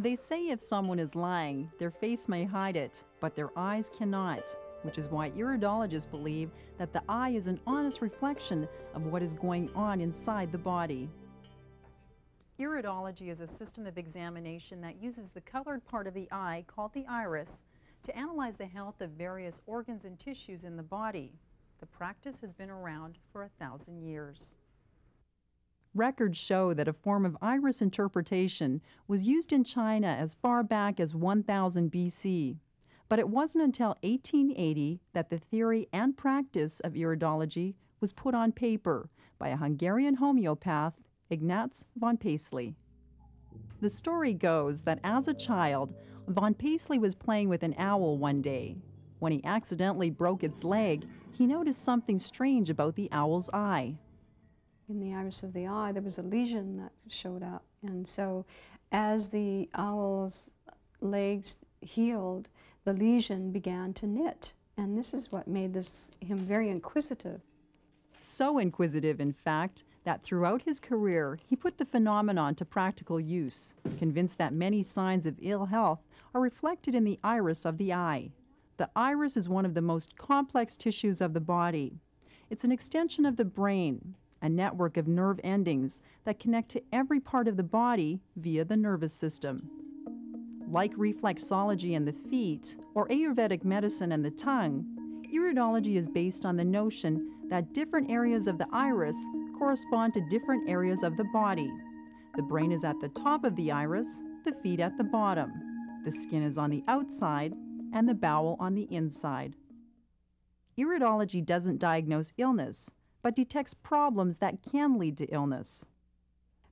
They say if someone is lying, their face may hide it, but their eyes cannot, which is why iridologists believe that the eye is an honest reflection of what is going on inside the body. Iridology is a system of examination that uses the colored part of the eye, called the iris, to analyze the health of various organs and tissues in the body. The practice has been around for 1,000 years. Records show that a form of iris interpretation was used in China as far back as 1000 BC. But it wasn't until 1880 that the theory and practice of iridology was put on paper by a Hungarian homeopath, Ignaz von Paisley. The story goes that as a child, von Paisley was playing with an owl one day. When he accidentally broke its leg, he noticed something strange about the owl's eye. In the iris of the eye, there was a lesion that showed up. And so as the owl's legs healed, the lesion began to knit. And this is what made him very inquisitive. So inquisitive, in fact, that throughout his career, he put the phenomenon to practical use, convinced that many signs of ill health are reflected in the iris of the eye. The iris is one of the most complex tissues of the body. It's an extension of the brain, a network of nerve endings that connect to every part of the body via the nervous system. Like reflexology in the feet or Ayurvedic medicine and the tongue, iridology is based on the notion that different areas of the iris correspond to different areas of the body. The brain is at the top of the iris, the feet at the bottom. The skin is on the outside, and the bowel on the inside. Iridology doesn't diagnose illness, but detects problems that can lead to illness.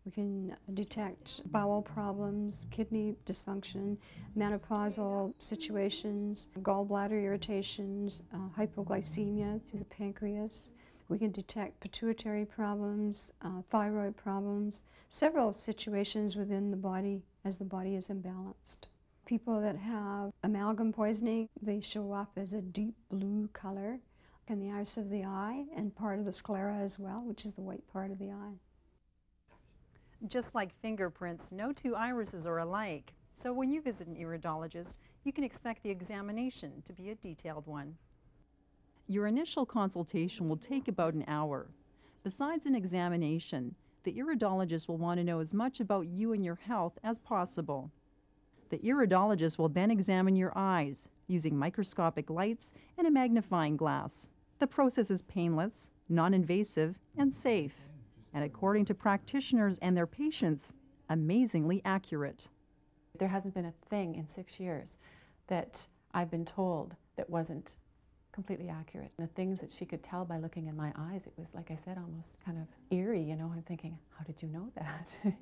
We can detect bowel problems, kidney dysfunction, menopausal situations, gallbladder irritations, hypoglycemia through the pancreas. We can detect pituitary problems, thyroid problems, several situations within the body as the body is imbalanced. People that have amalgam poisoning, they show up as a deep blue color in the iris of the eye and part of the sclera as well, which is the white part of the eye. Just like fingerprints, no two irises are alike. So when you visit an iridologist, you can expect the examination to be a detailed one. Your initial consultation will take about an hour. Besides an examination, the iridologist will want to know as much about you and your health as possible. The iridologist will then examine your eyes using microscopic lights and a magnifying glass. The process is painless, non-invasive, and safe, and according to practitioners and their patients, amazingly accurate. There hasn't been a thing in 6 years that I've been told that wasn't completely accurate. The things that she could tell by looking in my eyes, it was, like I said, almost kind of eerie, you know. I'm thinking, how did you know that?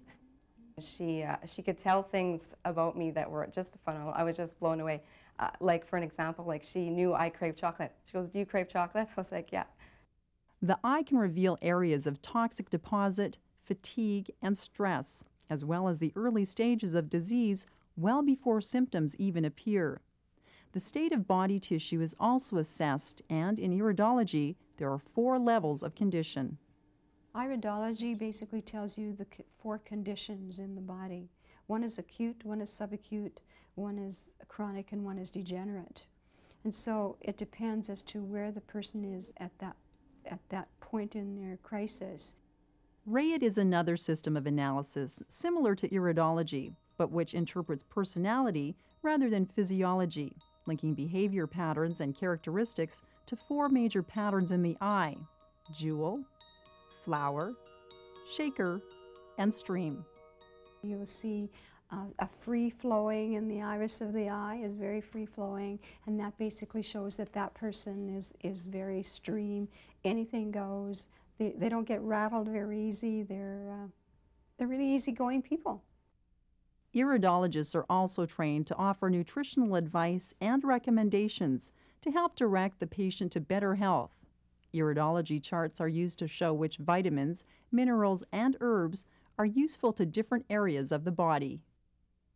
She could tell things about me that were just phenomenal. I was just blown away. Like, for an example, like she knew I crave chocolate. She goes, "Do you crave chocolate?" I was like, "Yeah." The eye can reveal areas of toxic deposit, fatigue, and stress, as well as the early stages of disease well before symptoms even appear. The state of body tissue is also assessed, and in iridology, there are 4 levels of condition. Iridology basically tells you the 4 conditions in the body. One is acute, one is subacute, one is chronic, and one is degenerate. And so it depends as to where the person is at that point in their crisis. RAID is another system of analysis similar to iridology, but which interprets personality rather than physiology, linking behavior patterns and characteristics to 4 major patterns in the eye: jewel, flower, shaker, and stream. You'll see a free-flowing in the iris of the eye is very free-flowing, and that basically shows that that person is very stream. Anything goes. They don't get rattled very easy. They're really easygoing people. Iridologists are also trained to offer nutritional advice and recommendations to help direct the patient to better health. Iridology charts are used to show which vitamins, minerals, and herbs are useful to different areas of the body.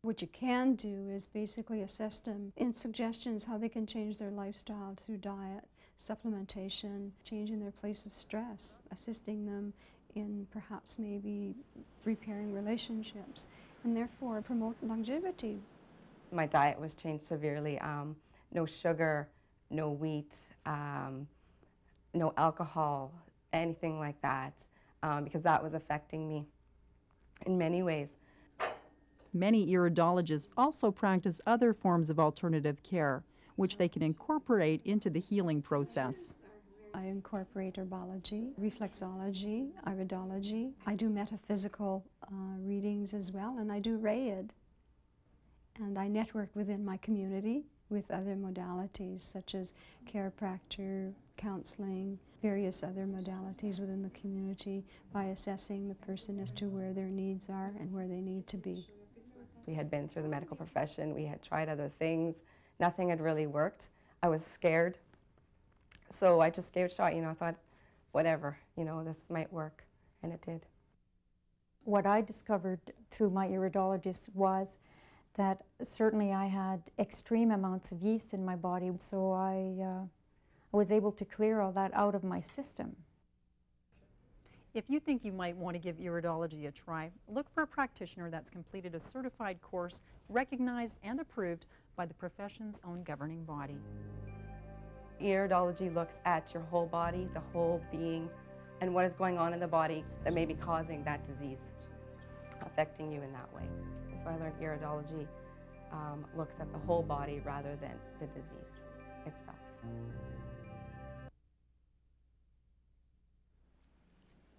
What you can do is basically assess them in suggestions how they can change their lifestyle through diet, supplementation, changing their place of stress, assisting them in perhaps maybe repairing relationships. and therefore promote longevity. My diet was changed severely. No sugar, no wheat, no alcohol, anything like that, because that was affecting me in many ways. Many iridologists also practice other forms of alternative care, which they can incorporate into the healing process. I incorporate herbology, reflexology, iridology. I do metaphysical readings as well, and I do RAID. And I network within my community with other modalities such as chiropractor, counseling, various other modalities within the community by assessing the person as to where their needs are and where they need to be. We had been through the medical profession, we had tried other things, nothing had really worked. I was scared, so I just gave it a shot, I thought, whatever, this might work, and it did. What I discovered through my iridologist was that certainly I had extreme amounts of yeast in my body, so I was able to clear all that out of my system. If you think you might want to give iridology a try, look for a practitioner that's completed a certified course recognized and approved by the profession's own governing body. Iridology looks at your whole body, the whole being, and what is going on in the body that may be causing that disease, affecting you in that way. And so I learned iridology looks at the whole body rather than the disease itself.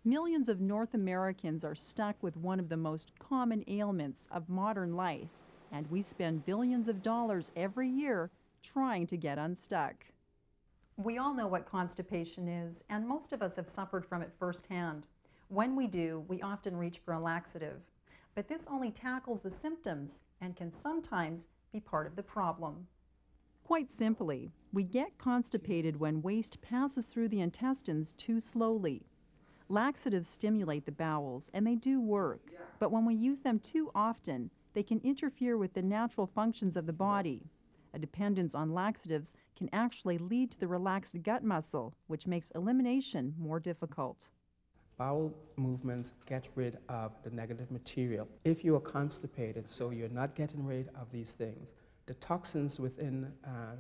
Millions of North Americans are stuck with one of the most common ailments of modern life, and we spend billions of dollars every year trying to get unstuck. We all know what constipation is, and most of us have suffered from it firsthand. When we do, we often reach for a laxative. But this only tackles the symptoms and can sometimes be part of the problem. Quite simply, we get constipated when waste passes through the intestines too slowly. Laxatives stimulate the bowels, and they do work, but when we use them too often, they can interfere with the natural functions of the body. A dependence on laxatives can actually lead to the relaxed gut muscle, which makes elimination more difficult. Bowel movements get rid of the negative material. If you are constipated, so you're not getting rid of these things, the toxins within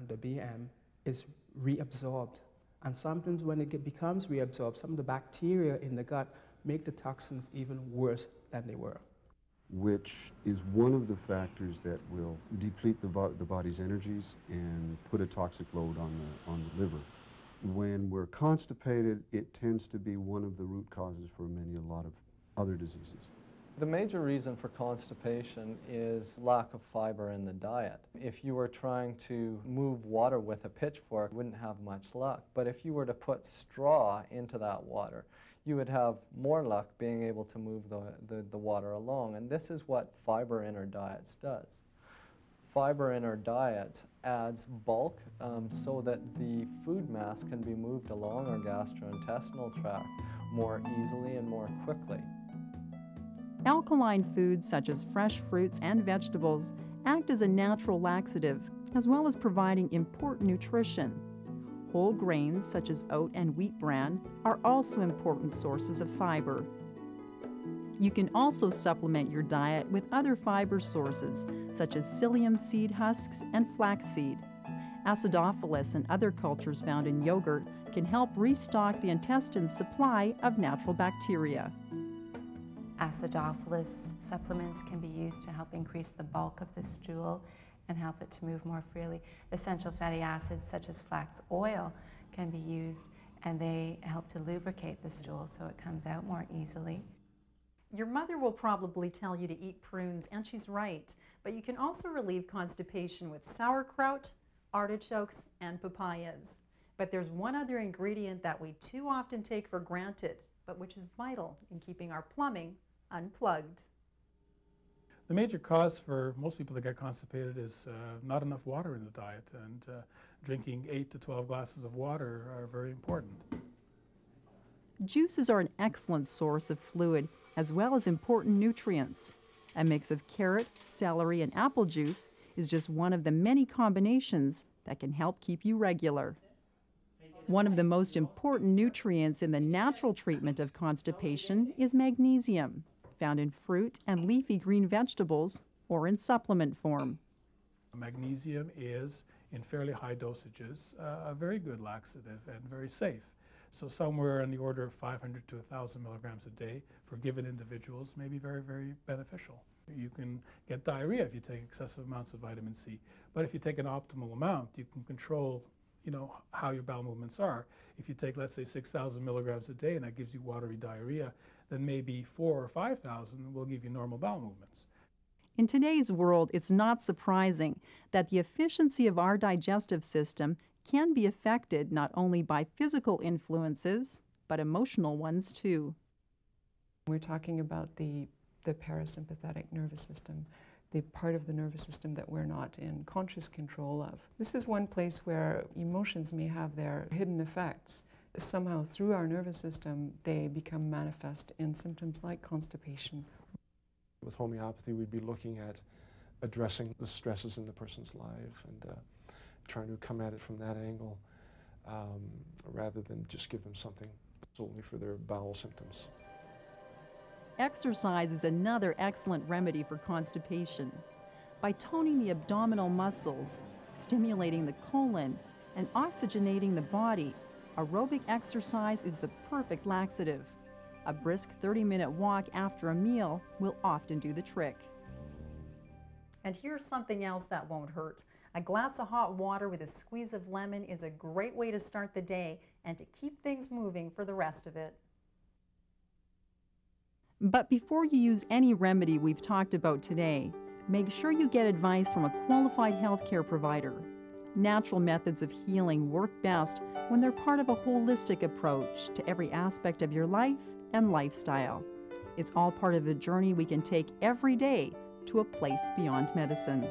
the BM is reabsorbed. And sometimes when it becomes reabsorbed, some of the bacteria in the gut make the toxins even worse than they were. Which is one of the factors that will deplete the body's energies and put a toxic load on the liver. When we're constipated, it tends to be one of the root causes for a lot of other diseases. The major reason for constipation is lack of fiber in the diet. If you were trying to move water with a pitchfork, you wouldn't have much luck. But if you were to put straw into that water, you would have more luck being able to move the water along. And this is what fiber in our diets does. Fiber in our diets adds bulk so that the food mass can be moved along our gastrointestinal tract more easily and more quickly. Alkaline foods such as fresh fruits and vegetables act as a natural laxative, as well as providing important nutrition. Whole grains such as oat and wheat bran are also important sources of fiber. You can also supplement your diet with other fiber sources such as psyllium seed husks and flaxseed. Acidophilus and other cultures found in yogurt can help restock the intestine's supply of natural bacteria. Acidophilus supplements can be used to help increase the bulk of the stool and help it to move more freely. Essential fatty acids such as flax oil can be used, and they help to lubricate the stool so it comes out more easily. Your mother will probably tell you to eat prunes, and she's right, but you can also relieve constipation with sauerkraut, artichokes, and papayas. But there's one other ingredient that we too often take for granted, but which is vital in keeping our plumbing unplugged. The major cause for most people that get constipated is not enough water in the diet, and drinking 8 to 12 glasses of water are very important. Juices are an excellent source of fluid as well as important nutrients. A mix of carrot, celery, and apple juice is just one of the many combinations that can help keep you regular. One of the most important nutrients in the natural treatment of constipation is magnesium. found in fruit and leafy green vegetables or in supplement form. Magnesium is, in fairly high dosages, a very good laxative and very safe. So somewhere in the order of 500 to 1,000 milligrams a day for given individuals may be very, very beneficial. You can get diarrhea if you take excessive amounts of vitamin C, but if you take an optimal amount, you can control, how your bowel movements are. If you take, let's say, 6,000 milligrams a day and that gives you watery diarrhea, then maybe 4,000 or 5,000 will give you normal bowel movements. In today's world, it's not surprising that the efficiency of our digestive system can be affected not only by physical influences, but emotional ones too. We're talking about the parasympathetic nervous system, the part of the nervous system that we're not in conscious control of. This is one place where emotions may have their hidden effects. Somehow through our nervous system, they become manifest in symptoms like constipation. With homeopathy, we'd be looking at addressing the stresses in the person's life and trying to come at it from that angle rather than just give them something solely for their bowel symptoms. Exercise is another excellent remedy for constipation. By toning the abdominal muscles, stimulating the colon, and oxygenating the body, aerobic exercise is the perfect laxative. A brisk 30-minute walk after a meal will often do the trick. And here's something else that won't hurt. A glass of hot water with a squeeze of lemon is a great way to start the day and to keep things moving for the rest of it. But before you use any remedy we've talked about today, make sure you get advice from a qualified healthcare provider. Natural methods of healing work best when they're part of a holistic approach to every aspect of your life and lifestyle. It's all part of a journey we can take every day to a place beyond medicine.